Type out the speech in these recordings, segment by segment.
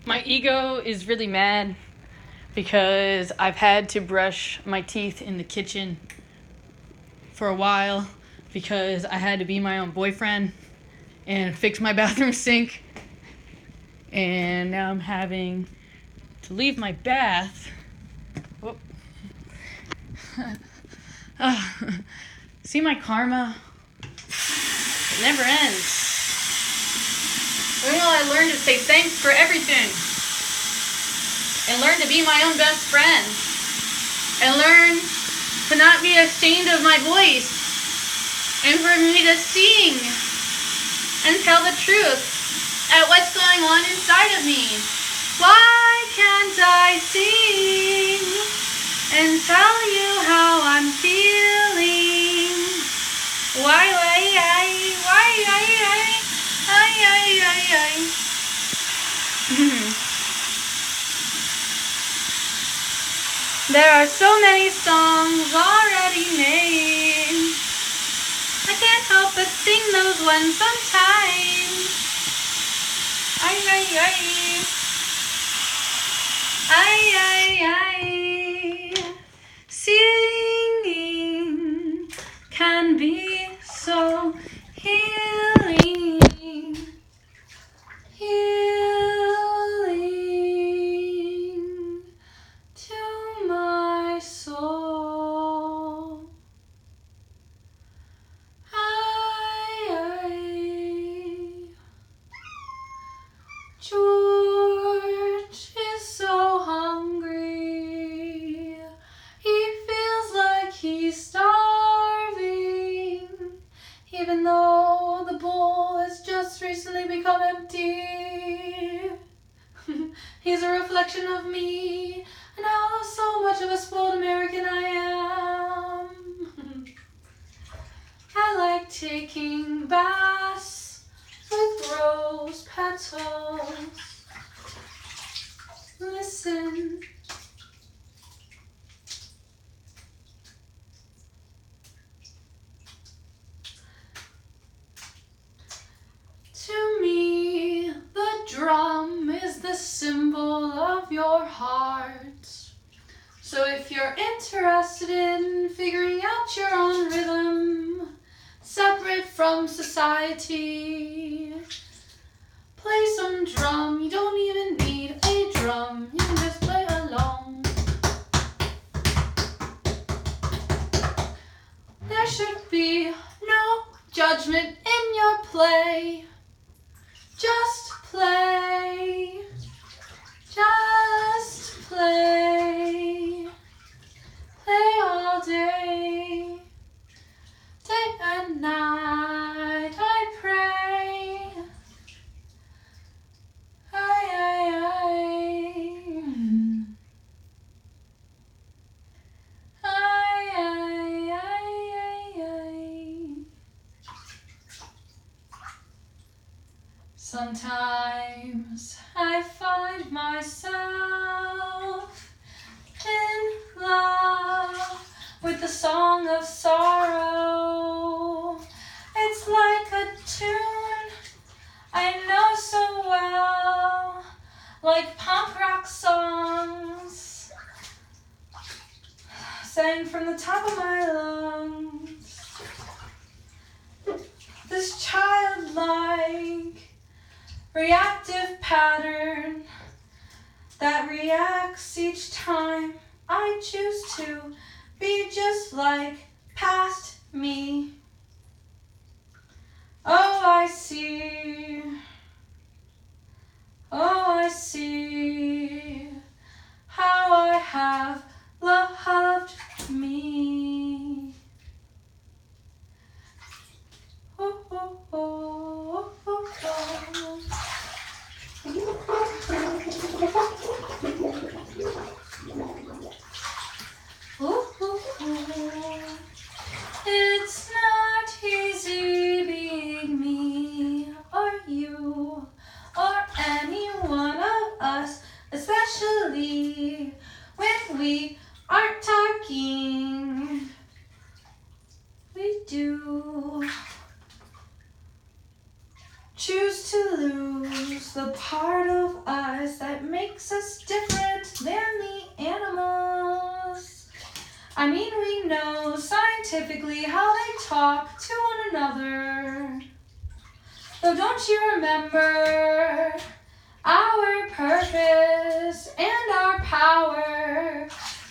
My ego is really mad because I've had to brush my teeth in the kitchen for a while because I had to be my own boyfriend and fix my bathroom sink. And now I'm having to leave my bath. Oh. See my karma? It never ends. When will I learn to say thanks for everything? And learn to be my own best friend? And learn to not be ashamed of my voice? And for me to sing and tell the truth at what's going on inside of me? Why can't I sing and tell you how I'm feeling? Why? There are so many songs already made. I can't help but sing those ones sometimes. Singing can be so healing. Healing to my soul. George is so hungry. He feels like he's starving, even though the bowl has just recently become empty. He's a reflection of me and how so much of a spoiled American I am. I like taking baths with rose petals. Listen. To me, the drum is the symbol of your heart. So if you're interested in figuring out your own rhythm, separate from society, play some drum. You don't even need a drum. You can just play along. There should be no judgment in your play. Just play. Just play. Play all day. Day and night I pray. Sometimes I find myself in love with the song of sorrow. It's like a tune I know so well, like punk rock songs, sang from the top of my lungs. This childlike reactive pattern that reacts each time I choose to be just like past me. Oh, I see. Oh, I see how I have loved me. Oh, oh, oh, oh, oh. It's not easy being me or you or any one of us, especially when we aren't talking. We do choose to lose the part of us that makes us different than the animals. I mean, we know scientifically how they talk to one another. Though don't you remember our purpose and our power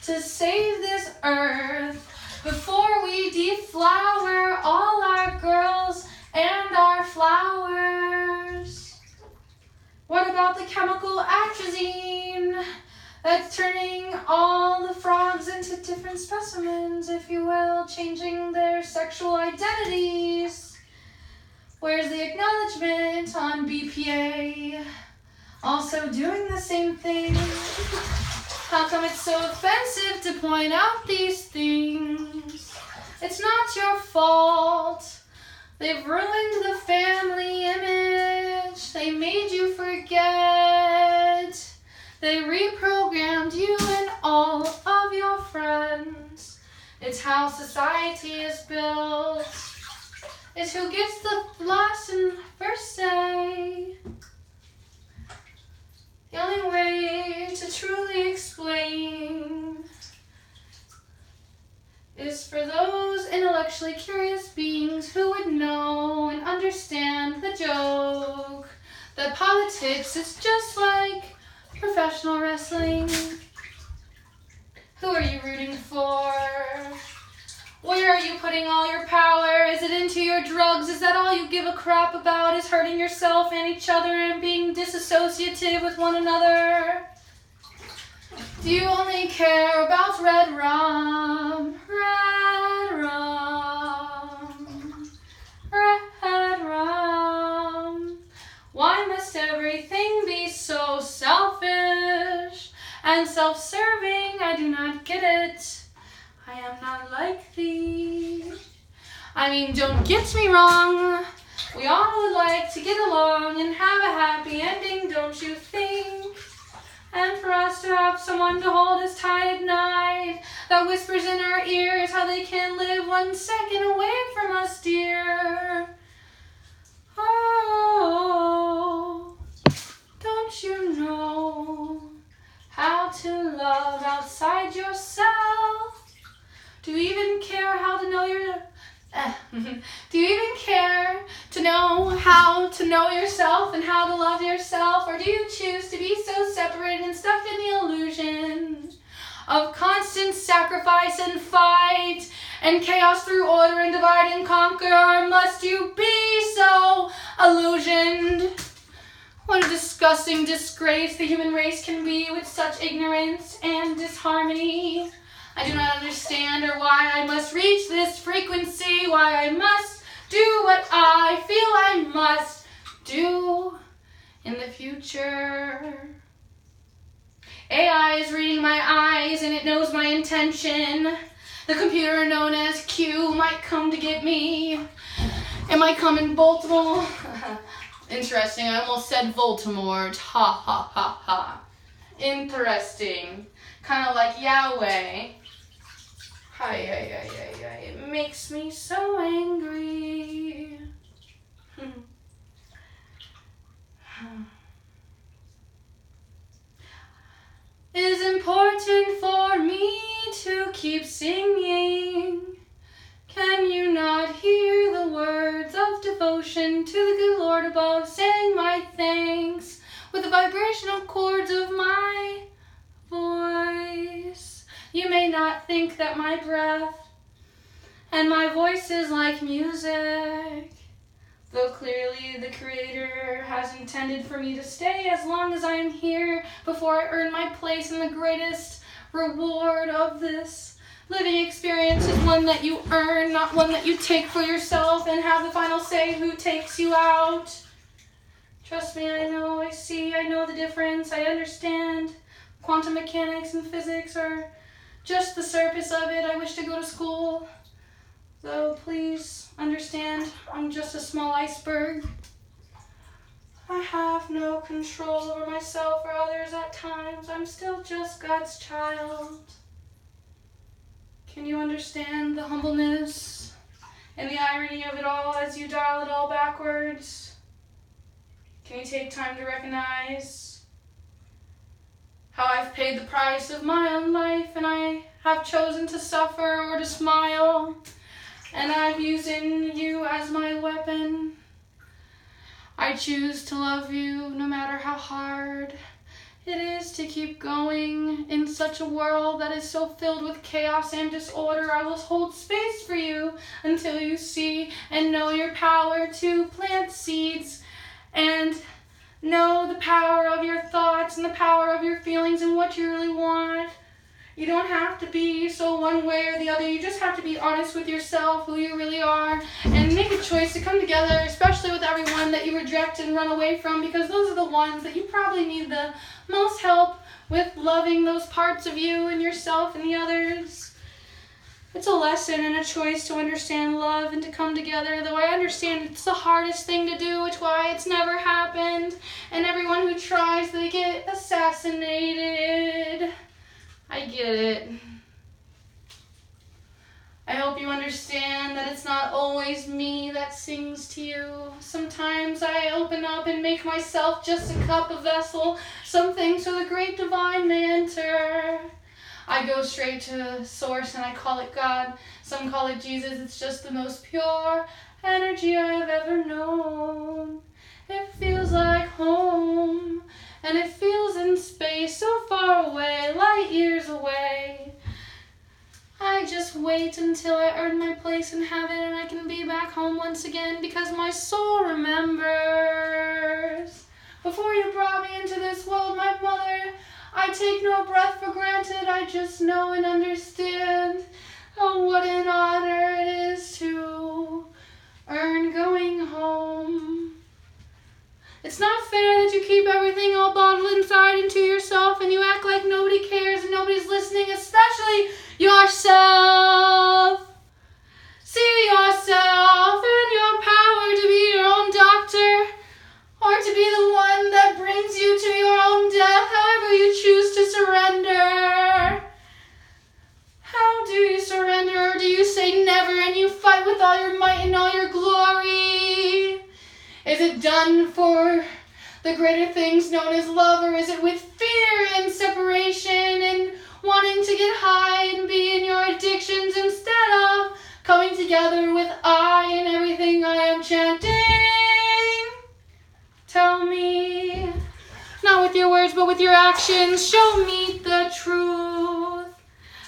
to save this earth before we deflower all our girls and our flowers? What about the chemical atrazine that's turning all the frogs into different specimens, if you will, changing their sexual identities? Where's the acknowledgement on BPA? Also doing the same thing. How come it's so offensive to point out these things? It's not your fault. They've ruined the family image. They made you forget. They reprogrammed you and all of your friends. It's how society is built. It's who gets the last and first say. The only way to truly explain is for those intellectually curious beings who would know and understand the joke that politics is just like professional wrestling. Who are you rooting for? Where are you putting all your power? Is it into your drugs? Is that all you give a crap about? Is hurting yourself and each other and being disassociative with one another? Do you only care about red rum? Red rum. Red rum. Why must everything be so selfish and self-serving? I do not get it. I am not like thee. I mean, don't get me wrong. We all would like to get along and have a happy ending, don't you think? And for us to have someone to hold us tight at night that whispers in our ears how they can't live 1 second away from us, dear. Oh, don't you know how to love outside yourself? Do you even care how to know Do you even care to know how to know yourself and how to love yourself? Or do you choose to be so separated and stuck in the illusion of constant sacrifice and fight and chaos through order and divide and conquer? Or must you be so illusioned? What a disgusting disgrace the human race can be with such ignorance and disharmony. I do not understand or why I must reach this frequency, why I must do what I feel I must do in the future. AI is reading my eyes and it knows my intention. The computer known as Q might come to get me. It might come in Baltimore. Interesting, I almost said Voldemort. Ha ha ha ha. Interesting. Kind of like Yahweh. It makes me so angry. It is important for me to keep singing. Can you not hear the words of devotion to the good Lord above, saying my thanks with the vibrational chords of my voice? You may not think that my breath and my voice is like music, though clearly the Creator has intended for me to stay as long as I am here before I earn my place, in the greatest reward of this living experience is one that you earn, not one that you take for yourself and have the final say who takes you out. Trust me, I know, I see, I know the difference, I understand. Quantum mechanics and physics are just the surface of it. I wish to go to school, though please understand, I'm just a small iceberg. I have no control over myself or others at times. I'm still just God's child. Can you understand the humbleness and the irony of it all as you dial it all backwards? Can you take time to recognize how I've paid the price of my own life, and I have chosen to suffer or to smile, and I'm using you as my weapon. I choose to love you no matter how hard it is to keep going in such a world that is so filled with chaos and disorder. I will hold space for you until you see and know your power to plant seeds and know the power of your thoughts and the power of your feelings and what you really want. You don't have to be so one way or the other. You just have to be honest with yourself, who you really are, and make a choice to come together, especially with everyone that you reject and run away from, because those are the ones that you probably need the most help with loving those parts of you and yourself and the others. It's a lesson and a choice to understand love and to come together, though I understand it's the hardest thing to do, which is why it's never happened, and everyone who tries, they get assassinated. I get it. I hope you understand that it's not always me that sings to you. Sometimes I open up and make myself just a cup, a vessel. Some things so the great divine may enter. I go straight to source and I call it God. Some call it Jesus. It's just the most pure energy I have ever known. It feels like home. And it feels in space so far away, light years away. I just wait until I earn my place in heaven and I can be back home once again because my soul remembers. Before you brought me into this world, my mother, I take no breath for granted. I just know and understand what an honor it is to earn going home. It's not fair that you keep everything all bottled inside into yourself and you act like nobody cares and nobody's listening, especially yourself. See yourself and your power to be your own doctor or to be the one that brings you to your own death, however you choose to surrender. How do you surrender, or do you say never and you fight with all your might and all your glory? Is it done for the greater things known as love, or is it with fear and separation and wanting to get high and be in your addictions instead of coming together with I and everything I am chanting? Tell me, not with your words but with your actions, show me the truth.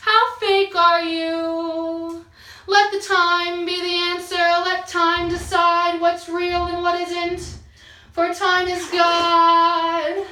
How fake are you? Let the time be the answer. Let time decide what's real and what isn't. For time is God.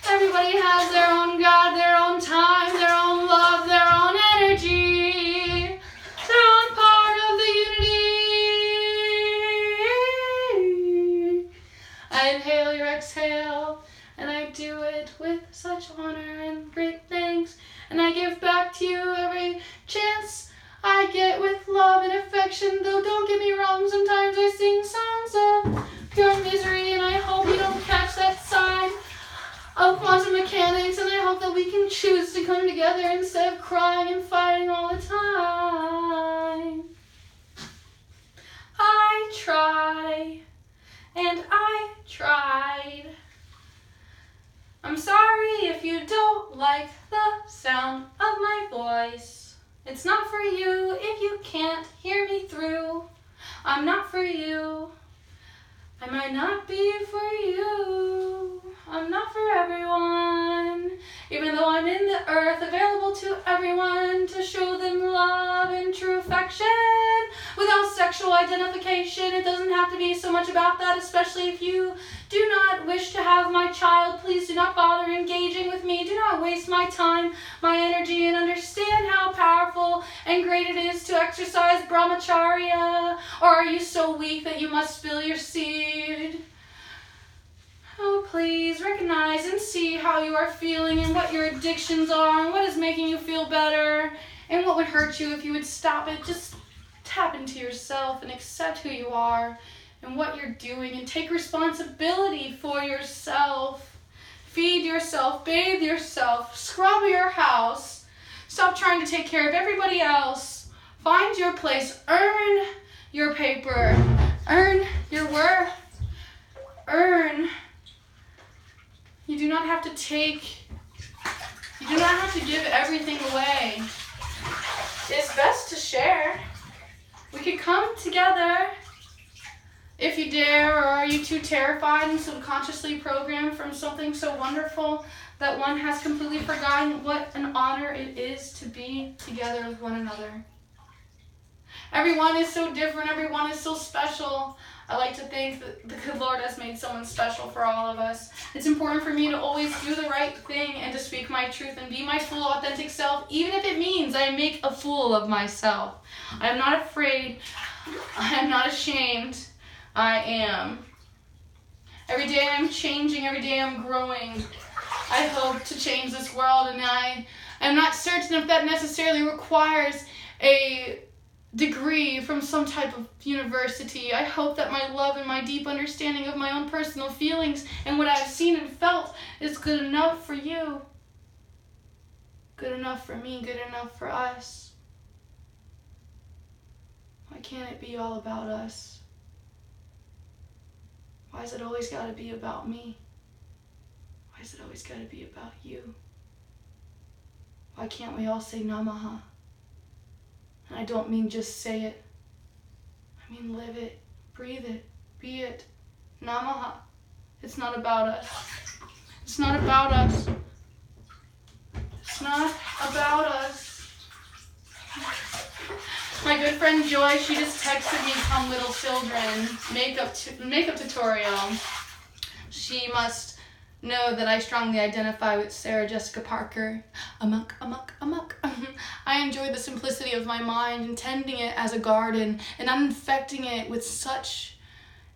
Everybody has their own God, their own time, their own love, their own energy, their own part of the unity. I inhale, you exhale, and I do it with such honor and great thanks. And I give back to you every chance I get with love and affection, though don't get me wrong, sometimes I sing songs of pure misery, and I hope you don't catch that side of quantum mechanics, and I hope that we can choose to come together instead of crying and fighting all the time. I try, and I tried. I'm sorry if you don't like the sound of my voice. It's not for you if you can't hear me through. I'm not for you. I might not be for you. I'm not for everyone. Even though I'm in the earth, available to everyone to show them love and true affection without sexual identification. It doesn't have to be so much about that, especially if you do not wish to have my child. Please do not bother engaging with me. Do not waste my time, my energy, and understand how powerful and great it is to exercise brahmacharya. Or are you so weak that you must spill your seed? Oh, please recognize and see how you are feeling and what your addictions are and what is making you feel better and what would hurt you if you would stop it. Just tap into yourself and accept who you are and what you're doing and take responsibility for yourself. Feed yourself, bathe yourself, scrub your house. Stop trying to take care of everybody else. Find your place. Earn your paper. Earn your worth. Earn. You do not have to take You do not have to give everything away. It's best to share. We could come together if you dare, or are you too terrified and subconsciously programmed from something so wonderful that one has completely forgotten what an honor it is to be together with one another? Everyone is so different. Everyone is so special. I like to think that the good Lord has made someone special for all of us. It's important for me to always do the right thing and to speak my truth and be my full, authentic self, even if it means I make a fool of myself. I am not afraid. I am not ashamed. I am. Every day I'm changing. Every day I'm growing. I hope to change this world, and I am not certain if that necessarily requires a degree from some type of university. I hope that my love and my deep understanding of my own personal feelings and what I've seen and felt is good enough for you. Good enough for me, good enough for us. Why can't it be all about us? Why has it always got to be about me? Why has it always got to be about you? Why can't we all say Namaha? And I don't mean just say it. I mean live it, breathe it, be it. Namaha. It's not about us. It's not about us. It's not about us. My good friend Joy, she just texted me, "Come little children, makeup tutorial." She must know that I strongly identify with Sarah Jessica Parker. Amok. I enjoy the simplicity of my mind and tending it as a garden and not infecting it with such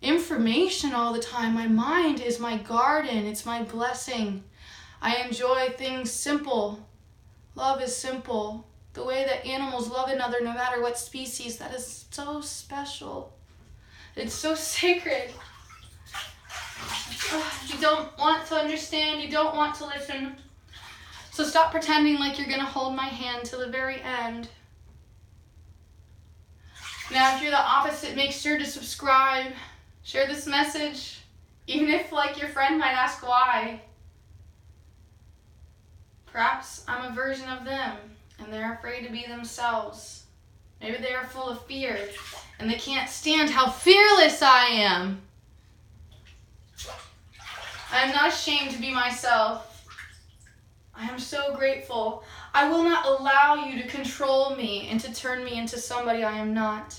information all the time. My mind is my garden. It's my blessing. I enjoy things simple. Love is simple. The way that animals love another, no matter what species, that is so special. It's so sacred. You don't want to understand, you don't want to listen. So stop pretending like you're going to hold my hand till the very end. Now, if you're the opposite, make sure to subscribe. Share this message, even if, like, your friend might ask why. Perhaps I'm a version of them, and they're afraid to be themselves. Maybe they are full of fear, and they can't stand how fearless I am. I am not ashamed to be myself. I am so grateful. I will not allow you to control me and to turn me into somebody I am not.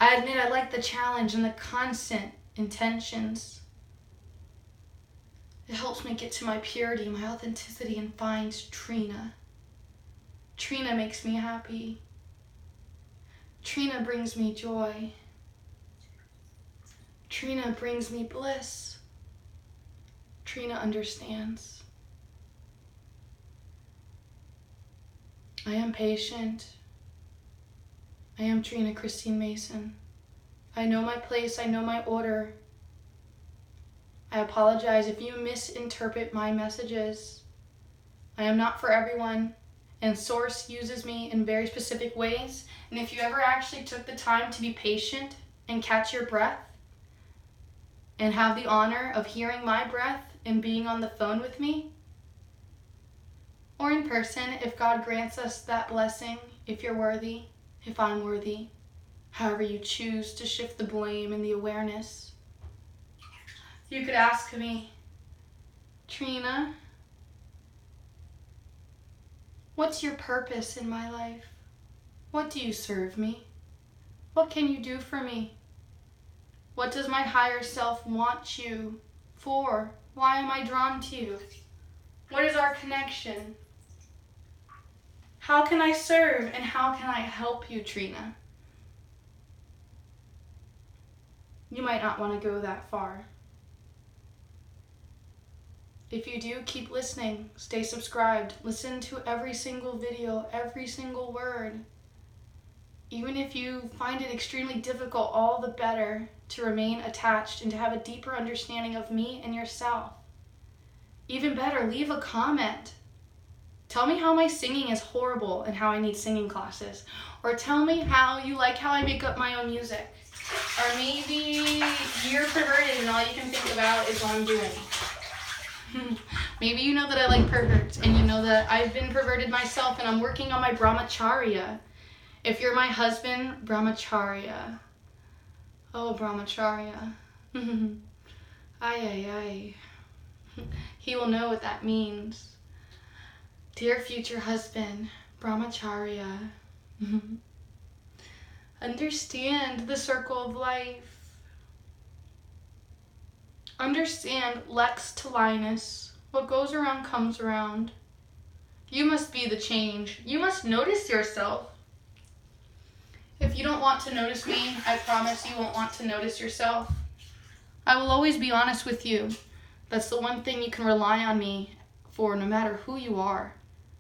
I admit I like the challenge and the constant intentions. It helps me get to my purity, my authenticity, and find Trina. Trina makes me happy. Trina brings me joy. Trina brings me bliss. Trina understands. I am patient. I am Trina Christine Mason. I know my place, I know my order. I apologize if you misinterpret my messages. I am not for everyone, and Source uses me in very specific ways. And if you ever actually took the time to be patient and catch your breath, and have the honor of hearing my breath and being on the phone with me, or in person, if God grants us that blessing, if you're worthy, if I'm worthy, however you choose to shift the blame and the awareness, you could ask me, Trina, what's your purpose in my life? What do you serve me? What can you do for me? What does my higher self want you for? Why am I drawn to you? What is our connection? How can I serve and how can I help you, Trina? You might not want to go that far. If you do, keep listening. Stay subscribed. Listen to every single video, every single word. Even if you find it extremely difficult, all the better to remain attached and to have a deeper understanding of me and yourself. Even better, leave a comment. Tell me how my singing is horrible and how I need singing classes. Or tell me how you like how I make up my own music. Or maybe you're perverted and all you can think about is what I'm doing. Maybe you know that I like perverts, and you know that I've been perverted myself, and I'm working on my brahmacharya. If you're my husband, brahmacharya. Oh, brahmacharya. Ay, ay, ay. He will know what that means. Dear future husband, brahmacharya. Understand the circle of life. Understand lex talionis. What goes around comes around. You must be the change. You must notice yourself. If you don't want to notice me, I promise you won't want to notice yourself. I will always be honest with you. That's the one thing you can rely on me for, no matter who you are.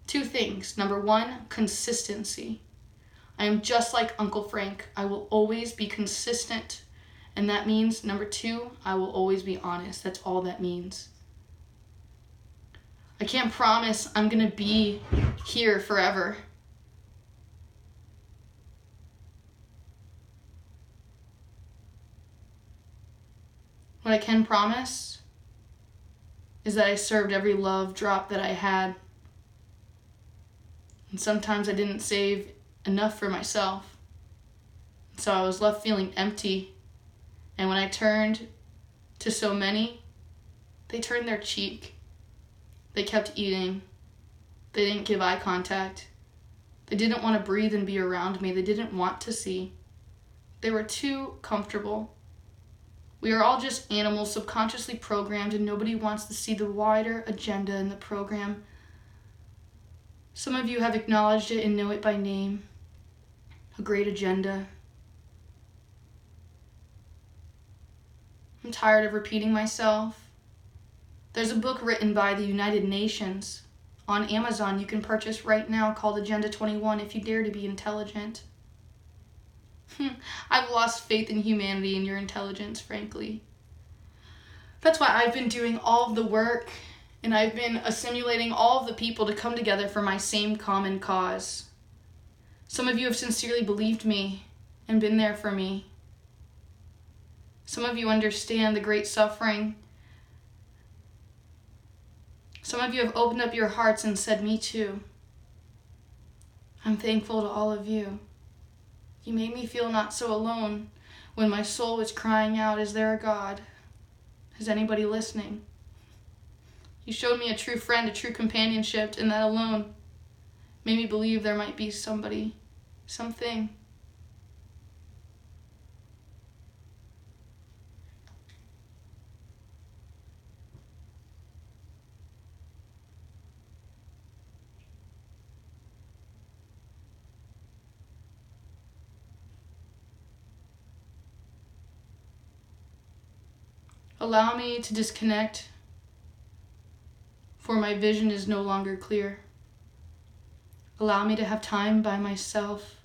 2 things. Number 1, consistency. I am just like Uncle Frank. I will always be consistent. And that means, number 2, I will always be honest. That's all that means. I can't promise I'm going to be here forever. What I can promise is that I served every love drop that I had. And sometimes I didn't save enough for myself. So I was left feeling empty. And when I turned to so many, they turned their cheek. They kept eating. They didn't give eye contact. They didn't want to breathe and be around me. They didn't want to see. They were too comfortable. We are all just animals subconsciously programmed, and nobody wants to see the wider agenda in the program. Some of you have acknowledged it and know it by name. A great agenda. I'm tired of repeating myself. There's a book written by the United Nations on Amazon you can purchase right now called Agenda 21 if you dare to be intelligent. I've lost faith in humanity and your intelligence, frankly. That's why I've been doing all of the work, and I've been assimilating all of the people to come together for my same common cause. Some of you have sincerely believed me and been there for me. Some of you understand the great suffering. Some of you have opened up your hearts and said, me too. I'm thankful to all of you. You made me feel not so alone when my soul was crying out, is there a God? Is anybody listening? You showed me a true friend, a true companionship, and that alone made me believe there might be somebody, something. Allow me to disconnect, for my vision is no longer clear. Allow me to have time by myself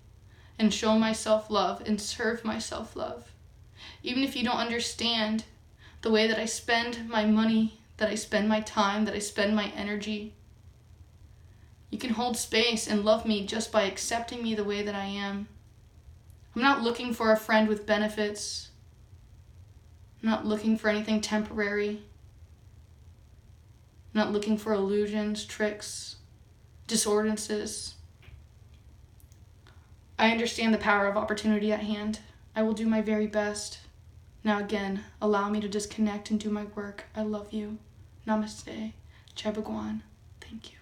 and show myself love and serve myself love. Even if you don't understand the way that I spend my money, that I spend my time, that I spend my energy, you can hold space and love me just by accepting me the way that I am. I'm not looking for a friend with benefits. I'm not looking for anything temporary. I'm not looking for illusions, tricks, discordances. I understand the power of opportunity at hand. I will do my very best. Now again, allow me to disconnect and do my work. I love you. Namaste. Jai Bhagwan. Thank you.